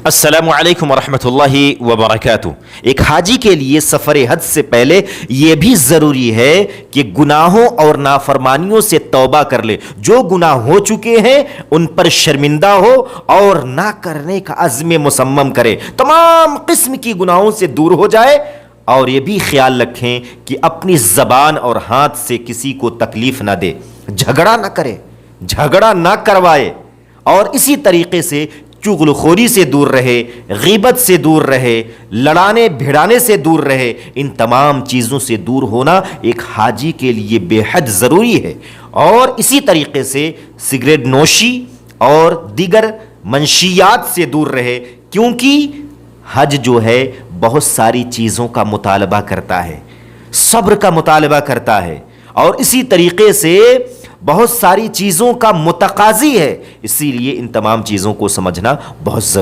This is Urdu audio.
السلام علیکم ورحمۃ اللہ وبرکاتہ۔ ایک حاجی کے لیے سفر حج سے پہلے یہ بھی ضروری ہے کہ گناہوں اور نافرمانیوں سے توبہ کر لے، جو گناہ ہو چکے ہیں ان پر شرمندہ ہو اور نہ کرنے کا عزم مصمم کرے، تمام قسم کی گناہوں سے دور ہو جائے، اور یہ بھی خیال رکھیں کہ اپنی زبان اور ہاتھ سے کسی کو تکلیف نہ دے، جھگڑا نہ کرے، جھگڑا نہ کروائے، اور اسی طریقے سے چغل خوری سے دور رہے، غیبت سے دور رہے، لڑانے بھڑانے سے دور رہے۔ ان تمام چیزوں سے دور ہونا ایک حاجی کے لیے بے حد ضروری ہے۔ اور اسی طریقے سے سگریٹ نوشی اور دیگر منشیات سے دور رہے، کیونکہ حج جو ہے بہت ساری چیزوں کا مطالبہ کرتا ہے، صبر کا مطالبہ کرتا ہے، اور اسی طریقے سے بہت ساری چیزوں کا متقاضی ہے، اسی لیے ان تمام چیزوں کو سمجھنا بہت ضروری ہے۔